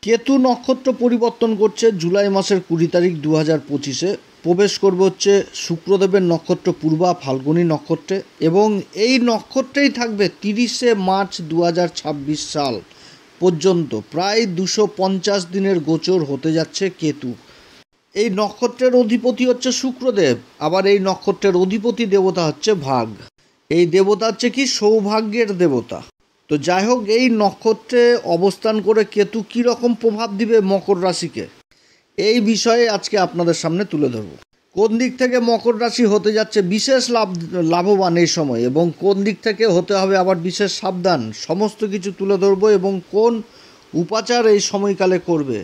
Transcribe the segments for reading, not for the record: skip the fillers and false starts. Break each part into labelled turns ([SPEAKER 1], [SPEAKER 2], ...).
[SPEAKER 1] কেতু নক্ষত্র পরিবর্তন করছে জুলাই মাসের 20 তারিখ 2025-এ। প্রবেশ করবে হচ্ছে শুক্রদেবের নক্ষত্র পূর্বা ফাল্গুনী নক্ষত্রে, এবং এই নক্ষত্রেই থাকবে 30শে মার্চ 2026 সাল পর্যন্ত। প্রায় 250 দিনের গোচর হতে যাচ্ছে কেতু। এই নক্ষত্রের অধিপতি হচ্ছে শুক্রদেব, আবার এই নক্ষত্রের অধিপতি দেবতা হচ্ছে ভাগ। এই দেবতা হচ্ছে কি সৌভাগ্যের দেবতা। তো যাই হোক, এই নক্ষত্রে অবস্থান করে কেতু কী রকম প্রভাব দিবে মকর রাশিকে, এই বিষয়ে আজকে আপনাদের সামনে তুলে ধরব। কোন দিক থেকে মকর রাশি হতে যাচ্ছে বিশেষ লাভবান এই সময়, এবং কোন দিক থেকে হতে হবে আবার বিশেষ সাবধান, সমস্ত কিছু তুলে ধরব। এবং কোন উপাচার এই সময়কালে করবে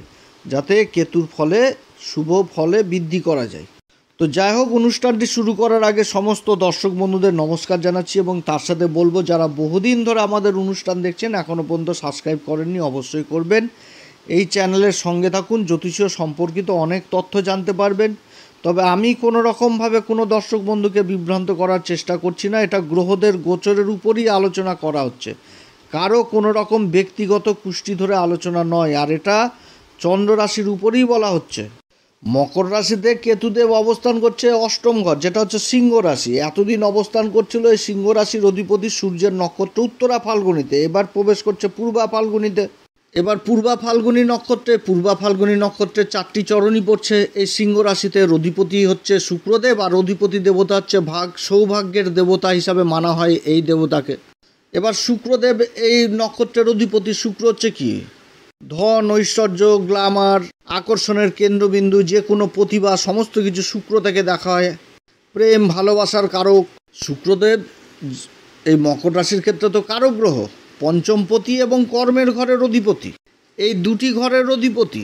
[SPEAKER 1] যাতে কেতুর ফলে শুভ ফলে বৃদ্ধি করা যায়। তো যাই হোক, অনুষ্ঠানটি শুরু করার আগে সমস্ত দর্শক বন্ধুদের নমস্কার জানাচ্ছি, এবং তার সাথে বলবো যারা বহুদিন ধরে আমাদের অনুষ্ঠান দেখছেন এখনও পর্যন্ত সাবস্ক্রাইব করেননি অবশ্যই করবেন। এই চ্যানেলের সঙ্গে থাকুন, জ্যোতিষীয় সম্পর্কিত অনেক তথ্য জানতে পারবেন। তবে আমি কোনো রকমভাবে কোনো দর্শক বন্ধুকে বিভ্রান্ত করার চেষ্টা করছি না। এটা গ্রহদের গোচরের উপরই আলোচনা করা হচ্ছে, কারো কোনো রকম ব্যক্তিগত কুষ্টি ধরে আলোচনা নয়। আর এটা চন্দ্র রাশির উপরেই বলা হচ্ছে। মকর রাশিতে কেতুদেব অবস্থান করছে অষ্টম ঘর, যেটা হচ্ছে সিংহ রাশি। এতদিন অবস্থান করছিল এই সিংহ রাশির অধিপতি সূর্যের নক্ষত্র উত্তরা ফাল্গুনিতে, এবার প্রবেশ করছে পূর্বা ফাল্গুনিতে। এবার পূর্বা ফাল্গুনী নক্ষত্রে 4টি চরণই পড়ছে এই সিংহ রাশিতে। অধিপতি হচ্ছে শুক্রদেব, আর অধিপতি দেবতা হচ্ছে ভাগ, সৌভাগ্যের দেবতা হিসাবে মানা হয় এই দেবতাকে। এবার শুক্রদেব এই নক্ষত্রের অধিপতি। শুক্র হচ্ছে কি ধন, ঐশ্বর্য, গ্ল্যামার, আকর্ষণের কেন্দ্রবিন্দু, যে কোনো প্রতিভা, সমস্ত কিছু শুক্র থেকে দেখা হয়। প্রেম ভালোবাসার কারক শুক্রদেব। এই মকর রাশির ক্ষেত্রে তো কারক গ্রহ, পঞ্চমপতি এবং কর্মের ঘরের অধিপতি, এই দুটি ঘরের অধিপতি।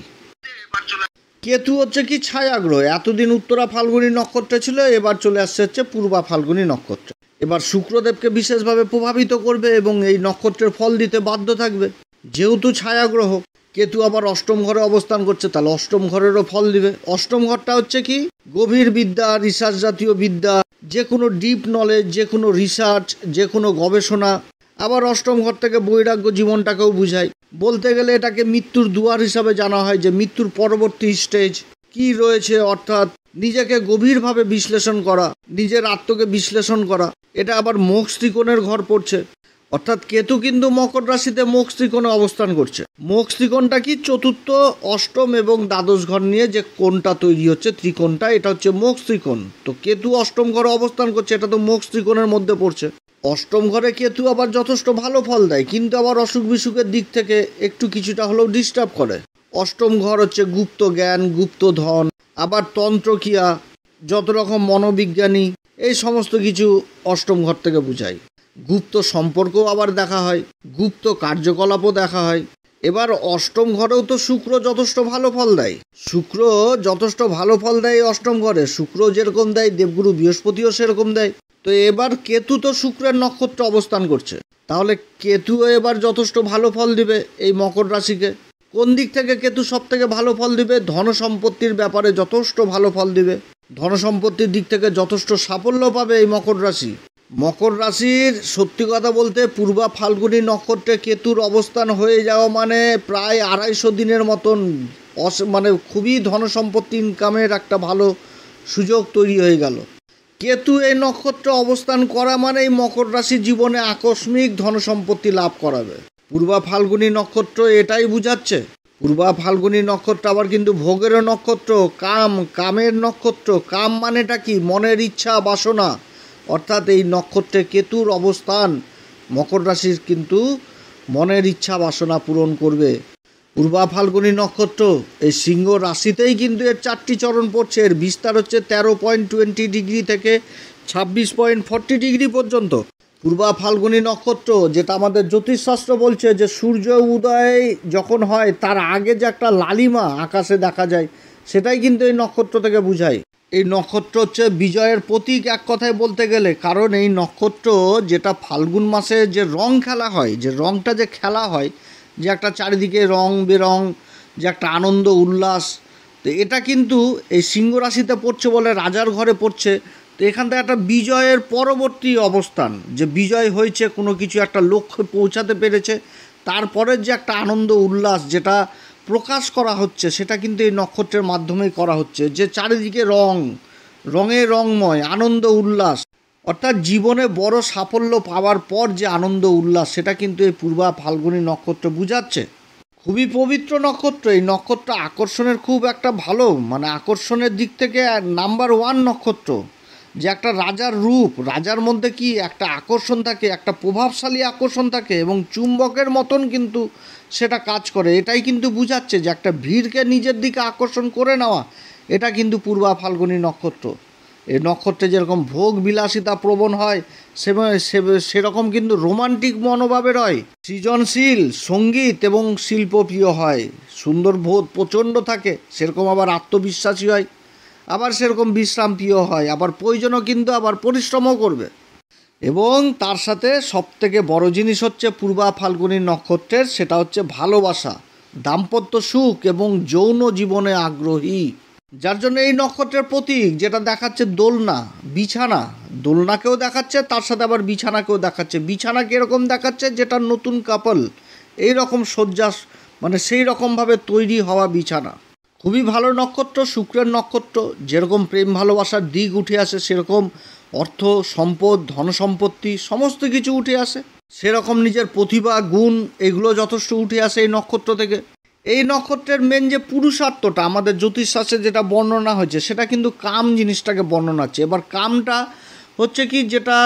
[SPEAKER 1] কেতু হচ্ছে কি ছায়া গ্রহ। এতদিন উত্তরা ফাল্গুনী নক্ষত্রে ছিল, এবার চলে আসছে হচ্ছে পূর্বা ফাল্গুনী নক্ষত্রে। এবার শুক্রদেবকে বিশেষভাবে প্রভাবিত করবে এবং এই নক্ষত্রের ফল দিতে বাধ্য থাকবে, যেহেতু ছায়া গ্রহ। কেতু আবার অষ্টম ঘরে অবস্থান করছে, তাহলে অষ্টম ঘরেরও ফল দিবে। অষ্টম ঘরটা হচ্ছে কি গভীর বিদ্যা, রিসার্চ জাতীয় বিদ্যা, যে কোনো ডিপ নলেজ, যে কোনো রিসার্চ, যে কোনো গবেষণা। আবার অষ্টম ঘর থেকে বৈরাগ্য জীবনটাকেও বুঝায়। বলতে গেলে এটাকে মৃত্যুর দুয়ার হিসাবে জানা হয়, যে মৃত্যুর পরবর্তী স্টেজ কি রয়েছে, অর্থাৎ নিজেকে গভীরভাবে বিশ্লেষণ করা, নিজের আত্মকে বিশ্লেষণ করা। এটা আবার মোক্ষ ত্রিকোণের ঘর পড়ছে, অর্থাৎ কেতু কিন্তু মকর রাশিতে মোক্ষ ত্রিকোণে অবস্থান করছে। মোক্ষ ত্রিকোণটা কি চতুর্থ, অষ্টম এবং দ্বাদশ ঘর নিয়ে যে কোণটা তৈরি হচ্ছে ত্রিকোণটা, এটা হচ্ছে মোক্ষ ত্রিকোণ। তো কেতু অষ্টম ঘরে অবস্থান করছে, এটা তো মোক্ষ ত্রিকোণের মধ্যে পড়ছে। অষ্টম ঘরে কেতু আবার যথেষ্ট ভালো ফল দেয়, কিন্তু আবার অসুখ বিসুখের দিক থেকে একটু কিছুটা হলেও ডিস্টার্ব করে। অষ্টম ঘর হচ্ছে গুপ্ত জ্ঞান, গুপ্ত ধন, আবার তন্ত্রক্রিয়া, যত রকম মনোবিজ্ঞানী, এই সমস্ত কিছু অষ্টম ঘর থেকে বোঝায়। গুপ্ত সম্পর্কও আবার দেখা হয়, গুপ্ত কার্যকলাপও দেখা হয়। এবার অষ্টম ঘরেও তো শুক্র যথেষ্ট ভালো ফল দেয়। শুক্র যথেষ্ট ভালো ফল দেয় অষ্টম ঘরে। শুক্র যেরকম দেয়, দেবগুরু বৃহস্পতিও সেরকম দেয়। তো এবার কেতু তো শুক্রের নক্ষত্রে অবস্থান করছে, তাহলে কেতু এবার যথেষ্ট ভালো ফল দিবে এই মকর রাশিকে। কোন দিক থেকে কেতু সব থেকে ভালো ফল দিবে? ধন সম্পত্তির ব্যাপারে যথেষ্ট ভালো ফল দিবে। ধন সম্পত্তির দিক থেকে যথেষ্ট সাফল্য পাবে এই মকর রাশি। মকর রাশির সত্যি কথা বলতে পূর্বা ফাল্গুনী নক্ষত্রে কেতুর অবস্থান হয়ে যাওয়া মানে প্রায় 250 দিনের মতন মানে খুবই ধন সম্পত্তি ইনকামের একটা ভালো সুযোগ তৈরি হয়ে গেল। কেতু এই নক্ষত্রে অবস্থান করা মানে এই মকর রাশির জীবনে আকস্মিক ধন সম্পত্তি লাভ করাবে। পূর্বা ফাল্গুনী নক্ষত্র এটাই বুঝাচ্ছে। পূর্বা ফাল্গুনী নক্ষত্র আবার কিন্তু ভোগেরও নক্ষত্র, কামের নক্ষত্র। কাম মানেটা কি? মনের ইচ্ছা, বাসনা। অর্থাৎ এই নক্ষত্রে কেতুর অবস্থান মকর রাশির কিন্তু মনের ইচ্ছা বাসনা পূরণ করবে। পূর্বা ফাল্গুনী নক্ষত্র এই সিংহ রাশিতেই কিন্তু এর 4টি চরণ পড়ছে। এর বিস্তার হচ্ছে 13.20 ডিগ্রি থেকে 26.40 ডিগ্রি পর্যন্ত। পূর্বা ফাল্গুনী নক্ষত্র, যেটা আমাদের জ্যোতিষশাস্ত্র বলছে যে সূর্য উদয় যখন হয় তার আগে যে একটা লালিমা আকাশে দেখা যায়, সেটাই কিন্তু এই নক্ষত্র থেকে বোঝায়। এই নক্ষত্র হচ্ছে বিজয়ের প্রতীক এক কথায় বলতে গেলে, কারণ এই নক্ষত্র যেটা ফাল্গুন মাসে যে রং খেলা হয়, যে রংটা যে খেলা হয়, যে একটা চারিদিকে রং বেরং, যে একটা আনন্দ উল্লাস, তো এটা কিন্তু এই সিংহ রাশিতে পড়ছে বলে রাজার ঘরে পড়ছে। তো এখান থেকে একটা বিজয়ের পরবর্তী অবস্থান, যে বিজয় হয়েছে, কোনো কিছু একটা লক্ষ্যে পৌঁছাতে পেরেছে, তারপরের যে একটা আনন্দ উল্লাস, যেটা প্রকাশ করা হচ্ছে সেটা কিন্তু এই নক্ষত্রের মাধ্যমেই করা হচ্ছে, যে চারিদিকে রঙে রঙময় আনন্দ উল্লাস, অর্থাৎ জীবনে বড় সাফল্য পাওয়ার পর যে আনন্দ উল্লাস সেটা কিন্তু এই পূর্বা ফাল্গুনী নক্ষত্র বুঝাচ্ছে। খুবই পবিত্র নক্ষত্র, এই নক্ষত্র আকর্ষণের খুব একটা ভালো, মানে আকর্ষণের দিক থেকে নাম্বার 1 নক্ষত্র। যে একটা রাজার রূপ, রাজার মধ্যে কি একটা আকর্ষণ থাকে, একটা প্রভাবশালী আকর্ষণ থাকে এবং চুম্বকের মতন কিন্তু সেটা কাজ করে। এটাই কিন্তু বুঝাচ্ছে যে একটা ভিড়কে নিজের দিকে আকর্ষণ করে নেওয়া, এটা কিন্তু পূর্বা ফাল্গুনী নক্ষত্র। এই নক্ষত্রে যেরকম ভোগ বিলাসিতা প্রবণ হয় সেরকম কিন্তু রোমান্টিক মনোভাবের হয়, সৃজনশীল সঙ্গীত এবং শিল্পপ্রিয় হয়, সুন্দর বোধ প্রচণ্ড থাকে, সেরকম আবার আত্মবিশ্বাসী হয়, আবার সেরকম বিশ্রামপ্রিয় হয়, আবার প্রয়োজনও কিন্তু আবার পরিশ্রমও করবে। এবং তার সাথে সবথেকে বড় জিনিস হচ্ছে পূর্বা ফাল্গুনী নক্ষত্রের, সেটা হচ্ছে ভালোবাসা, দাম্পত্য সুখ এবং যৌন জীবনে আগ্রহী। যার জন্য এই নক্ষত্রের প্রতীক যেটা দেখাচ্ছে দোলনা, বিছানা, দোলনাকেও দেখাচ্ছে, তার সাথে আবার বিছানাকেও দেখাচ্ছে। বিছানা কীরকম দেখাচ্ছে, যেটা নতুন কাপল এই রকম শয্যা, মানে সেই রকমভাবে তৈরি হওয়া বিছানা। খুবই ভালো নক্ষত্র, শুক্রের নক্ষত্র। যেরকম প্রেম ভালোবাসার দিক উঠে আসে, সেরকম অর্থ সম্পদ ধনসম্পত্তি সমস্ত কিছু উঠে আসে, সেরকম নিজের প্রতিভা গুণ এগুলো যথেষ্ট উঠে আসে এই নক্ষত্র থেকে। এই নক্ষত্রের মেন যে পুরুষার্থটা আমাদের জ্যোতিষশাস্ত্রে যেটা বর্ণনা হয়েছে, সেটা কিন্তু কাম জিনিসটাকে বর্ণনা হচ্ছে। এবার কামটা হচ্ছে কি, যেটা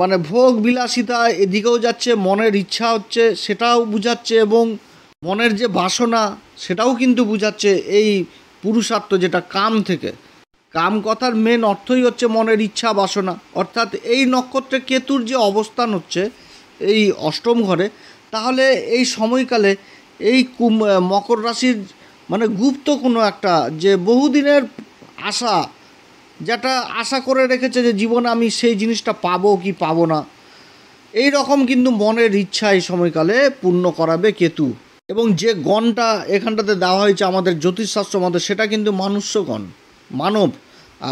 [SPEAKER 1] মানে ভোগ বিলাসিতা এদিকেও যাচ্ছে, মনের ইচ্ছা হচ্ছে সেটাও বুঝাচ্ছে, এবং মনের যে বাসনা সেটাও কিন্তু বুঝাচ্ছে এই পুরুষার্থ, যেটা কাম থেকে। কাম কথার মেন অর্থই হচ্ছে মনের ইচ্ছা বাসনা। অর্থাৎ এই নক্ষত্রে কেতুর যে অবস্থান হচ্ছে এই অষ্টম ঘরে, তাহলে এই সময়কালে এই মকর রাশির মানে গুপ্ত কোনো একটা যে বহুদিনের আশা, যেটা আশা করে রেখেছে যে জীবনে আমি সেই জিনিসটা পাবো কি পাবো না, এই রকম কিন্তু মনের ইচ্ছা এই সময়কালে পূর্ণ করাবে কেতু। এবং যে গণটা এখানটাতে দেওয়া হয়েছে আমাদের জ্যোতিষশাস্ত্র মতে, সেটা কিন্তু মানুষ্যগণ, মানব।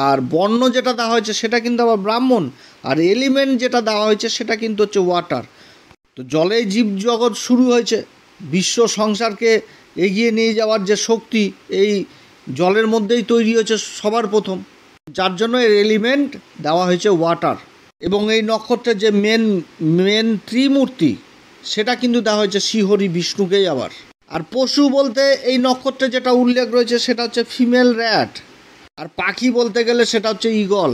[SPEAKER 1] আর বর্ণ যেটা দেওয়া হয়েছে সেটা কিন্তু আবার ব্রাহ্মণ। আর এলিমেন্ট যেটা দেওয়া হয়েছে সেটা কিন্তু হচ্ছে ওয়াটার। তো জলে জীবজগৎ শুরু হয়েছে, বিশ্ব সংসারকে এগিয়ে নিয়ে যাওয়ার যে শক্তি এই জলের মধ্যেই তৈরি হয়েছে সবার প্রথম, যার জন্য এর এলিমেন্ট দেওয়া হয়েছে ওয়াটার। এবং এই নক্ষত্রের যে মেন ত্রিমূর্তি সেটা কিন্তু দেওয়া হয়েছে শ্রীহরি বিষ্ণুকেই আবার। আর পশু বলতে এই নক্ষত্রে যেটা উল্লেখ রয়েছে সেটা হচ্ছে ফিমেল র্যাট। আর পাখি বলতে গেলে সেটা হচ্ছে ঈগল।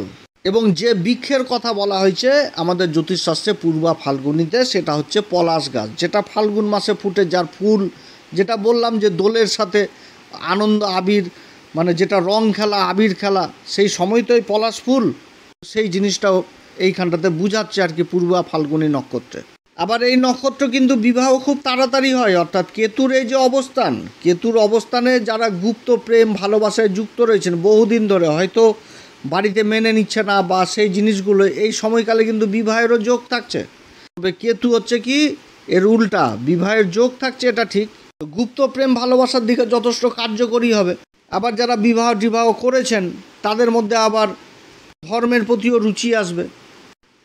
[SPEAKER 1] এবং যে বৃক্ষের কথা বলা হয়েছে আমাদের জ্যোতিষশাস্ত্রে পূর্বা ফাল্গুনিতে, সেটা হচ্ছে পলাশ গাছ, যেটা ফাল্গুন মাসে ফুটে, যার ফুল যেটা বললাম যে দোলের সাথে আনন্দ আবির, মানে যেটা রং খেলা আবির খেলা, সেই সময় তো এই পলাশ ফুল, সেই জিনিসটাও এইখানটাতে বুঝাচ্ছে আর কি পূর্বা ফাল্গুনী নক্ষত্রে। আবার এই নক্ষত্র কিন্তু বিবাহ খুব তাড়াতাড়ি হয়, অর্থাৎ কেতুর এই যে অবস্থান, কেতুর অবস্থানে যারা গুপ্ত প্রেম ভালোবাসায় যুক্ত রয়েছেন বহুদিন ধরে, হয়তো বাড়িতে মেনে নিচ্ছে না বা সেই জিনিসগুলো, এই সময়কালে কিন্তু বিবাহেরও যোগ থাকছে। তবে কেতু হচ্ছে কি এর উল্টা, বিবাহের যোগ থাকছে এটা ঠিক, গুপ্ত প্রেম ভালোবাসার দিকে যথেষ্ট কার্যকরী হবে। আবার যারা বিবাহ করেছেন তাদের মধ্যে আবার ধর্মের প্রতিও রুচি আসবে।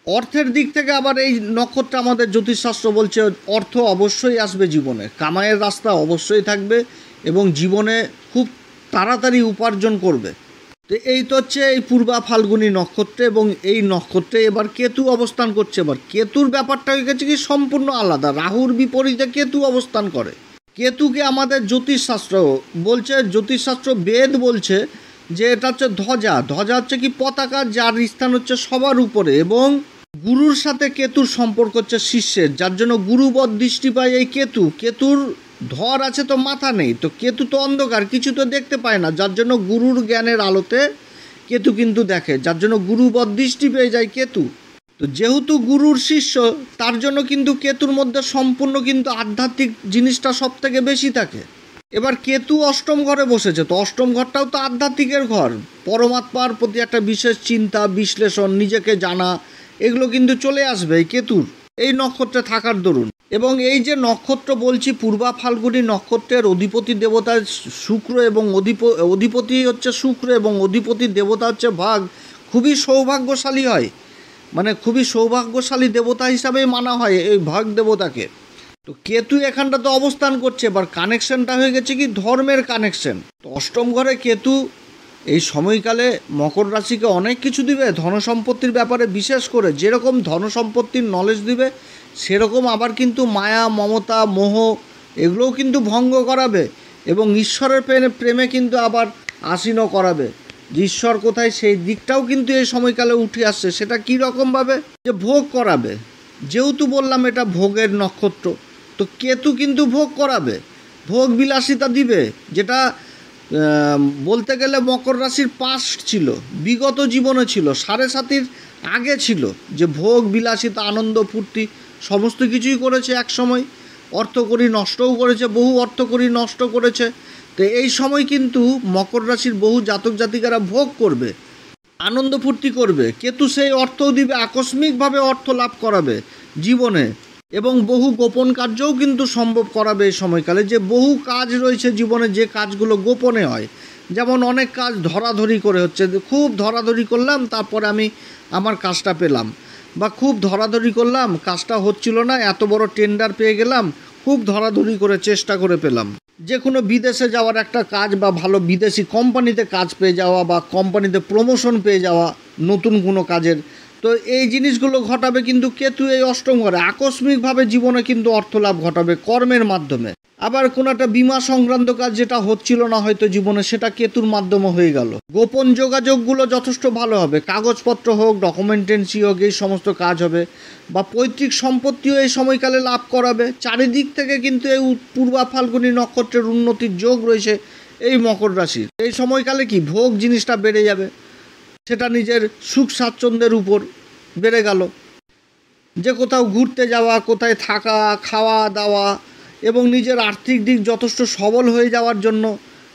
[SPEAKER 1] অর্থের দিক থেকে আবার এই নক্ষত্র আমাদের জ্যোতিষশাস্ত্র বলছে অর্থ অবশ্যই আসবে জীবনে, কামাইয়ের রাস্তা অবশ্যই থাকবে এবং জীবনে খুব তাড়াতাড়ি উপার্জন করবে। তো এই তো হচ্ছে এই পূর্বা ফাল্গুনী নক্ষত্রে, এবং এই নক্ষত্রে এবার কেতু অবস্থান করছে। এবার কেতুর ব্যাপারটা হয়ে গেছে কি সম্পূর্ণ আলাদা, রাহুর বিপরীতে কেতু অবস্থান করে। কেতুকে আমাদের জ্যোতিষশাস্ত্র বলছে, জ্যোতিষশাস্ত্র বেদ বলছে যে এটা হচ্ছে ধ্বজা হচ্ছে কি পতাকা, যার স্থান হচ্ছে সবার উপরে, এবং গুরুর সাথে কেতুর সম্পর্ক হচ্ছে শিষ্যের, যার জন্য গুরুবৎ দৃষ্টি পায় এই কেতুর ধর আছে তো মাথা নেই, তো কেতু তো অন্ধকার, কিছু তো দেখতে পায় না, যার জন্য গুরুর জ্ঞানের আলোতে কেতু কিন্তু দেখে, যার জন্য গুরুবৎ দৃষ্টি পেয়ে যায় কেতু। তো যেহেতু গুরুর শিষ্য, তার জন্য কিন্তু কেতুর মধ্যে সম্পূর্ণ কিন্তু আধ্যাত্মিক জিনিসটা সব থেকে বেশি থাকে। এবার কেতু অষ্টম ঘরে বসেছে, তো অষ্টম ঘরটাও তো আধ্যাত্মিকের ঘর, পরমাত্মার প্রতি একটা বিশেষ চিন্তা বিশ্লেষণ, নিজেকে জানা, এগুলো কিন্তু চলে আসবে এই কেতুর এই নক্ষত্রে থাকার দরুন। এবং এই যে নক্ষত্র বলছি পূর্বা ফাল্গুনী নক্ষত্রের অধিপতি দেবতা শুক্র, এবং অধিপতি হচ্ছে শুক্র এবং অধিপতি দেবতা হচ্ছে ভাগ, খুবই সৌভাগ্যশালী হয়, মানে খুবই সৌভাগ্যশালী দেবতা হিসাবেই মানা হয় এই ভাগ দেবতাকে। তো কেতু এখানটাতে অবস্থান করছে, এবার কানেকশনটা হয়ে গেছে কি ধর্মের কানেকশন। তো অষ্টম ঘরে কেতু এই সময়কালে মকর রাশিকে অনেক কিছু দিবে, ধনসম্পত্তির ব্যাপারে বিশেষ করে যেরকম ধনসম্পত্তির নলেজ দিবে, সেরকম আবার কিন্তু মায়া মমতা মোহ এগুলোও কিন্তু ভঙ্গ করাবে, এবং ঈশ্বরের প্রেমে কিন্তু আবার আসীনও করাবে। যে ঈশ্বর কোথায় সেই দিকটাও কিন্তু এই সময়কালে উঠে আসছে। সেটা কী রকমভাবে? যে ভোগ করাবে, যেহেতু বললাম এটা ভোগের নক্ষত্র, তো কেতু কিন্তু ভোগ করাবে, ভোগ বিলাসিতা দিবে, যেটা বলতে গেলে মকর রাশির পাস্ট ছিল, বিগত জীবনে ছিল, সাড়ে সাতির আগে ছিল, যে ভোগ বিলাসিতা আনন্দ ফুর্তি সমস্ত কিছুই করেছে এক সময়, অর্থকড়ি নষ্টও করেছে, বহু অর্থকড়ি নষ্ট করেছে। তো এই সময় কিন্তু মকর রাশির বহু জাতক জাতিকারা ভোগ করবে, আনন্দ ফুর্তি করবে। কেতু সেই অর্থও দিবে, আকস্মিকভাবে অর্থ লাভ করাবে জীবনে, এবং বহু গোপন কার্যও কিন্তু সম্ভব করাবে এই সময়কালে। যে বহু কাজ রয়েছে জীবনে, যে কাজগুলো গোপনে হয়, যেমন অনেক কাজ ধরাধরি করে হচ্ছে, খুব ধরাধরি করলাম তারপরে আমি আমার কাজটা পেলাম, বা খুব ধরাধরি করলাম কাজটা হচ্ছিল না, এত বড় টেন্ডার পেয়ে গেলাম, খুব ধরাধরি করে চেষ্টা করে পেলাম। যে কোনো বিদেশে যাওয়ার একটা কাজ, বা ভালো বিদেশি কোম্পানিতে কাজ পেয়ে যাওয়া, বা কোম্পানিতে প্রমোশন পেয়ে যাওয়া নতুন কোনো কাজের, তো এই জিনিসগুলো ঘটাবে কিন্তু কেতু এই অষ্টম ঘরে। আকস্মিকভাবে জীবনে কিন্তু অর্থলাভ ঘটাবে কর্মের মাধ্যমে। আবার কোনো একটা বিমা সংক্রান্ত কাজ যেটা হচ্ছিল না হয়তো জীবনে, সেটা কেতুর মাধ্যমে হয়ে গেল। গোপন যোগাযোগগুলো যথেষ্ট ভালো হবে, কাগজপত্র হোক, ডকুমেন্টেন্সি হোক, এই সমস্ত কাজ হবে। বা পৈতৃক সম্পত্তিও এই সময়কালে লাভ করাবে। চারিদিক থেকে কিন্তু এই পূর্বা ফাল্গুনী নক্ষত্রের উন্নতির যোগ রয়েছে এই মকর রাশির। এই সময়কালে কি ভোগ জিনিসটা বেড়ে যাবে, সেটা নিজের সুখ স্বাচ্ছন্দ্যের উপর বেড়ে গেল। যে কোথাও ঘুরতে যাওয়া, কোথায় থাকা, খাওয়া দাওয়া, এবং নিজের আর্থিক দিক যথেষ্ট সবল হয়ে যাওয়ার জন্য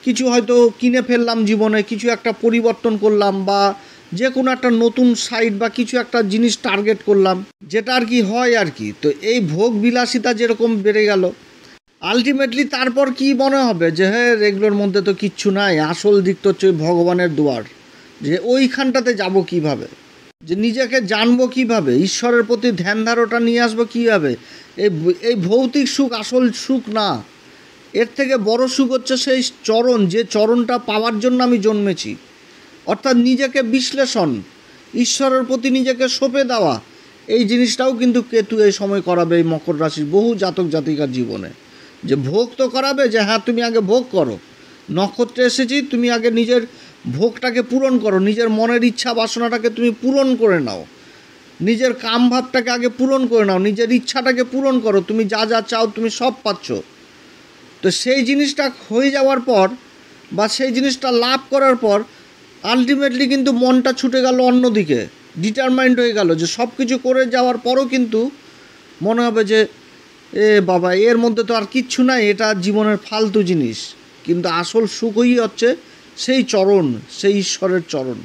[SPEAKER 1] কিছু হয়তো কিনে ফেললাম জীবনে, কিছু একটা পরিবর্তন করলাম, বা যে কোনো একটা নতুন সাইট বা কিছু একটা জিনিস টার্গেট করলাম, যেটা আর কি হয় আর কি। তো এই ভোগ বিলাসিতা যেরকম বেড়ে গেল, আলটিমেটলি তারপর কি মনে হবে যে হ্যাঁ এগুলোর মধ্যে তো কিচ্ছু নাই, আসল দিক তো হচ্ছে ভগবানের দুয়ার, যে ওইখানটাতে যাব কিভাবে, যে নিজেকে জানবো কিভাবে, ঈশ্বরের প্রতি ধ্যান ধারণা নিয়ে আসবো কীভাবে। এই ভৌতিক সুখ আসল সুখ না, এর থেকে বড় সুখ হচ্ছে সেই চরণ, যে চরণটা পাওয়ার জন্য আমি জন্মেছি। অর্থাৎ নিজেকে বিশ্লেষণ, ঈশ্বরের প্রতি নিজেকে সঁপে দেওয়া, এই জিনিসটাও কিন্তু কেতু এই সময় করাবে এই মকর রাশির বহু জাতক জাতিকার জীবনে। যে ভোগ তো করাবে, যে হ্যাঁ তুমি আগে ভোগ করো, নক্ষত্রে এসেছি, তুমি আগে নিজের ভোগটাকে পূরণ করো, নিজের মনের ইচ্ছা বাসনাটাকে তুমি পূরণ করে নাও, নিজের কামভাবটাকে আগে পূরণ করে নাও, নিজের ইচ্ছাটাকে পূরণ করো, তুমি যা যা চাও তুমি সব পাচ্ছ। তো সেই জিনিসটা হয়ে যাওয়ার পর, বা সেই জিনিসটা লাভ করার পর, আলটিমেটলি কিন্তু মনটা ছুটে গেল অন্যদিকে, ডিটারমাইন্ড হয়ে গেল, যে সব কিছু করে যাওয়ার পরও কিন্তু মনে হবে যে এ বাবা এর মধ্যে তো আর কিচ্ছু নাই, এটা জীবনের ফালতু জিনিস। কিন্তু আসল সুখই হচ্ছে সেই চরণ, সেই ঈশ্বরের চরণ।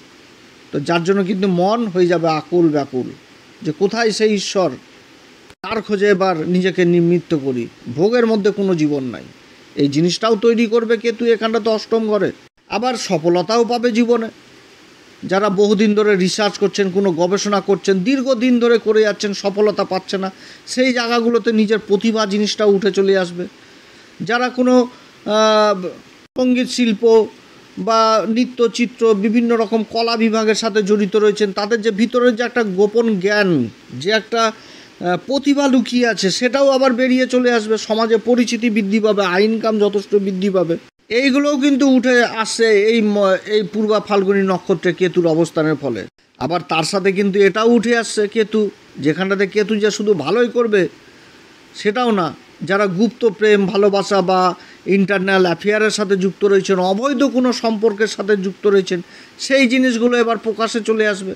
[SPEAKER 1] তো যার জন্য কিন্তু মন হয়ে যাবে আকুল ব্যাকুল, যে কোথায় সেই ঈশ্বর, তার খোঁজে এবার নিজেকে নিমিত্ত করি, ভোগের মধ্যে কোনো জীবন নাই। এই জিনিসটাও তৈরি করবে কেতু এখানটা তো অষ্টম ঘরে। আবার সফলতাও পাবে জীবনে। যারা বহুদিন ধরে রিসার্চ করছেন, কোনো গবেষণা করছেন, দীর্ঘদিন ধরে করে যাচ্ছেন, সফলতা পাচ্ছে না, সেই জায়গাগুলোতে নিজের প্রতিভা জিনিসটাও উঠে চলে আসবে। যারা কোনো সঙ্গীত শিল্প বা নৃত্যচিত্র বিভিন্ন রকম কলা বিভাগের সাথে জড়িত রয়েছেন, তাদের যে ভিতরের যে একটা গোপন জ্ঞান, যে একটা প্রতিভা লুকিয়ে আছে, সেটাও আবার বেরিয়ে চলে আসবে। সমাজে পরিচিতি বৃদ্ধি পাবে, ইনকাম যথেষ্ট বৃদ্ধি পাবে। এইগুলোও কিন্তু উঠে আসছে এই পূর্বা ফাল্গুনী নক্ষত্রে কেতুর অবস্থানের ফলে। আবার তার সাথে কিন্তু এটাও উঠে আসছে কেতু, যেখানটাতে কেতু যে শুধু ভালোই করবে সেটাও না, যারা গুপ্ত প্রেম ভালোবাসা বা ইন্টারনাল অ্যাফেয়ারের সাথে যুক্ত রয়েছেন, অবৈধ কোনো সম্পর্কের সাথে যুক্ত রয়েছেন, সেই জিনিসগুলো এবার প্রকাশে চলে আসবে।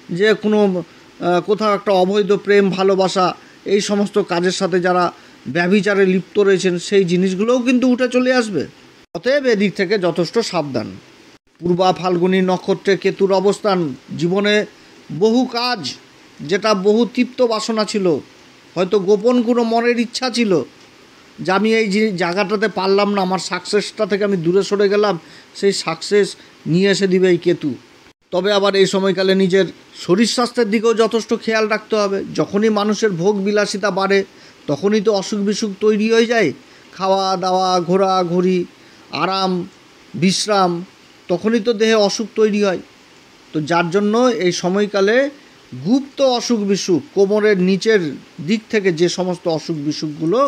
[SPEAKER 1] যে কোনো কোথাও একটা অবৈধ প্রেম ভালোবাসা, এই সমস্ত কাজের সাথে যারা ব্যভিচারে লিপ্ত রয়েছেন, সেই জিনিসগুলোও কিন্তু উঠে চলে আসবে। অতএব এদিক থেকে যথেষ্ট সাবধান। পূর্বা ফাল্গুনী নক্ষত্রে কেতুর অবস্থান জীবনে বহু কাজ, যেটা বহু তৃপ্ত বাসনা ছিল, হয়তো গোপন কোনো মনের ইচ্ছা ছিল যে আমি এই জায়গাটাতে পারলাম না, আমার সাকসেসটা থেকে আমি দূরে সরে গেলাম, সেই সাকসেস নিয়ে এসে দিবে এই কেতু। তবে আবার এই সময়কালে নিজের শরীর স্বাস্থ্যের দিকেও যথেষ্ট খেয়াল রাখতে হবে। যখনই মানুষের ভোগ বিলাসিতা বাড়ে, তখনই তো অসুখ বিসুখ তৈরি হয়ে যায়, খাওয়া দাওয়া ঘোরাঘুরি আরাম বিশ্রাম, তখনই তো দেহে অসুখ তৈরি হয়। তো যার জন্য এই সময়কালে গুপ্ত অসুখ বিসুখ, কোমরের নিচের দিক থেকে যে সমস্ত অসুখ বিসুখগুলো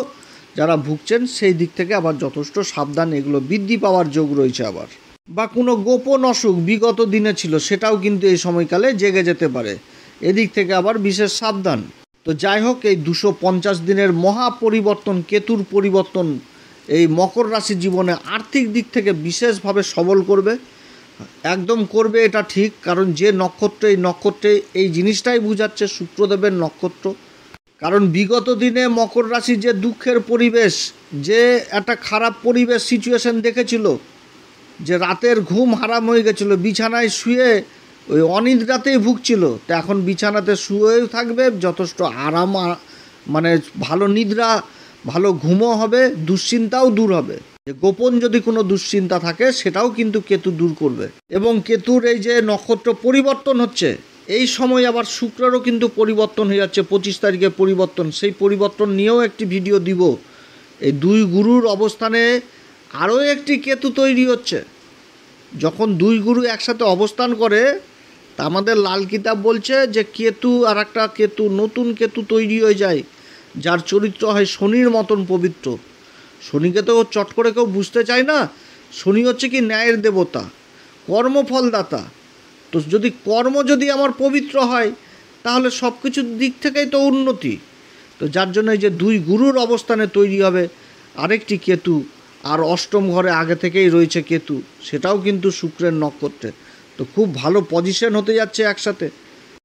[SPEAKER 1] যারা ভুগছেন সেই দিক থেকে আবার যথেষ্ট সাবধান, এগুলো বৃদ্ধি পাওয়ার যোগ রয়েছে। আবার বা কোনো গোপন অসুখ বিগত দিনে ছিল সেটাও কিন্তু এই সময়কালে জেগে যেতে পারে, এদিক থেকে আবার বিশেষ সাবধান। তো যাই হোক, এই 250 দিনের মহা পরিবর্তন, কেতুর পরিবর্তন এই মকর রাশির জীবনে আর্থিক দিক থেকে বিশেষভাবে সবল করবে, একদম করবে এটা ঠিক। কারণ যে নক্ষত্রে, এই নক্ষত্রে এই জিনিসটাই বোঝাচ্ছে, শুক্রদেবের নক্ষত্র। কারণ বিগত দিনে মকর রাশির যে দুঃখের পরিবেশ, যে একটা খারাপ পরিবেশ সিচুয়েশন দেখেছিল, যে রাতের ঘুম হারাম হয়ে গেছিলো, বিছানায় শুয়ে ওই অনিদ্রাতেই ভুগছিল, তো এখন বিছানাতে শুয়েও থাকবে, যথেষ্ট আরাম, মানে ভালো নিদ্রা, ভালো ঘুমও হবে, দুশ্চিন্তাও দূর হবে। যে গোপন যদি কোনো দুশ্চিন্তা থাকে সেটাও কিন্তু কেতু দূর করবে। এবং কেতুর এই যে নক্ষত্র পরিবর্তন হচ্ছে, এই সময় আবার শুক্রেরও কিন্তু পরিবর্তন হয়ে যাচ্ছে, 25 তারিখে পরিবর্তন। সেই পরিবর্তন নিয়েও একটি ভিডিও দিব। এই দুই গুরুর অবস্থানে আরও একটি কেতু তৈরি হচ্ছে। যখন দুই গুরু একসাথে অবস্থান করে, তা আমাদের লাল কিতাব বলছে যে কেতু আর একটা কেতু, নতুন কেতু তৈরি হয়ে যায়, যার চরিত্র হয় শনির মতন পবিত্র। শনিকে তো চট করে কেউ বুঝতে চায় না। শনি হচ্ছে কি ন্যায়ের দেবতা, কর্মফলদাতা। তো যদি কর্ম যদি আমার পবিত্র হয়, তাহলে সব কিছুর দিক থেকেই তো উন্নতি। তো যার জন্য এই যে দুই গুরুর অবস্থানে তৈরি হবে আরেকটি কেতু, আর অষ্টম ঘরে আগে থেকেই রয়েছে কেতু, সেটাও কিন্তু শুক্রের নক্ষত্রে। তো খুব ভালো পজিশন হতে যাচ্ছে একসাথে।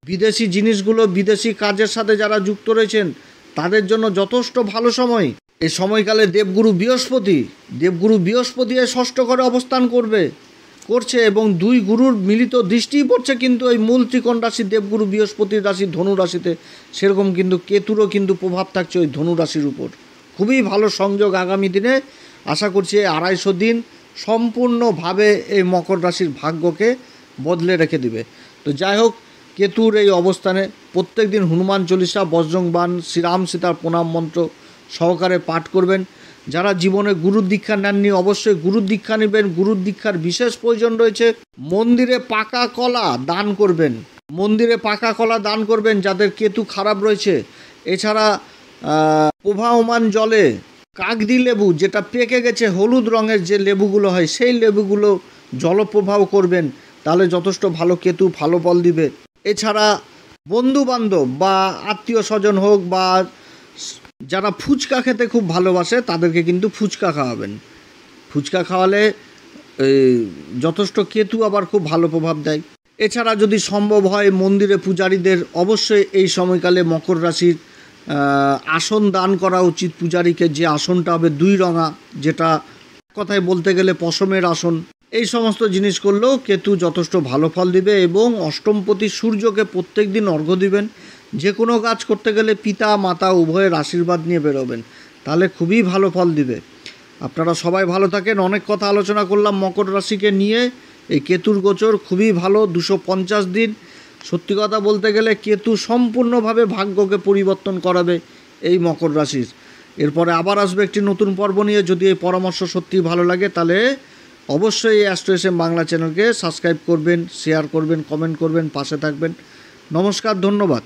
[SPEAKER 1] বিদেশি জিনিসগুলো, বিদেশি কাজের সাথে যারা যুক্ত রয়েছেন তাদের জন্য যথেষ্ট ভালো সময়। এই সময়কালে দেবগুরু বৃহস্পতি ষষ্ঠ ঘরে অবস্থান করছে এবং দুই গুরুর মিলিত দৃষ্টিই পড়ছে কিন্তু ওই মূল ত্রিকোণ রাশি দেবগুরু বৃহস্পতির রাশি ধনু রাশিতে। সেরকম কিন্তু কেতুরও কিন্তু প্রভাব থাকছে ওই ধনু রাশির উপর। খুবই ভালো সংযোগ আগামী দিনে। আশা করছি 250 দিন সম্পূর্ণভাবে এই মকর রাশির ভাগ্যকে বদলে রেখে দিবে। তো যাই হোক, কেতুর এই অবস্থানে প্রত্যেক দিন হনুমান চল্লিশা, বজ্রংবাণ, শ্রীরাম সীতার প্রণাম মন্ত্র সহকারে পাঠ করবেন। যারা জীবনে গুরুর দীক্ষা নেননি অবশ্যই গুরুর দীক্ষা নেবেন। গুরুর দীক্ষার বিশেষ প্রয়োজন রয়েছে। মন্দিরে পাকা কলা দান করবেন, মন্দিরে পাকা কলা দান করবেন যাদের কেতু খারাপ রয়েছে। এছাড়া প্রবাহমান জলে কাগদি লেবু, যেটা পেকে গেছে হলুদ রঙের যে লেবুগুলো হয়, সেই লেবুগুলো জলপ্রবাহ করবেন, তাহলে যথেষ্ট ভালো কেতু ভালো ফল দিবে। এছাড়া বন্ধু বান্ধব বা আত্মীয় স্বজন হোক বা যারা ফুচকা খেতে খুব ভালোবাসে তাদেরকে কিন্তু ফুচকা খাওয়াবেন। ফুচকা খাওয়ালে যথেষ্ট কেতু আবার খুব ভালো প্রভাব দেয়। এছাড়া যদি সম্ভব হয় মন্দিরে পূজারীদের অবশ্যই এই সময়কালে মকর রাশির আসন দান করা উচিত পূজারীকে। যে আসনটা হবে 2 রঙা, যেটা কথায় বলতে গেলে পশমের আসন। এই সমস্ত জিনিস করলেও কেতু যথেষ্ট ভালো ফল দিবে। এবং অষ্টমপতি সূর্যকে প্রত্যেক দিন অর্ঘ্য দিবেন। যে কোনো কাজ করতে গেলে পিতা মাতা উভয়ের আশীর্বাদ নিয়ে বেরোবেন, তাহলে খুবই ভালো ফল দিবে। আপনারা সবাই ভালো থাকেন। অনেক কথা আলোচনা করলাম মকর রাশিকে নিয়ে। এই কেতুর গোচর খুবই ভালো, 250 দিন। সত্যি কথা বলতে গেলে কেতু সম্পূর্ণভাবে ভাগ্যকে পরিবর্তন করাবে এই মকর রাশির। এরপরে আবার আসবে একটি নতুন পর্ব নিয়ে। যদি এই পরামর্শ সত্যিই ভালো লাগে তাহলে অবশ্যই এই অ্যাস্ট্রো এস এম বাংলা চ্যানেলকে সাবস্ক্রাইব করবেন, শেয়ার করবেন, কমেন্ট করবেন, পাশে থাকবেন। নমস্কার, ধন্যবাদ।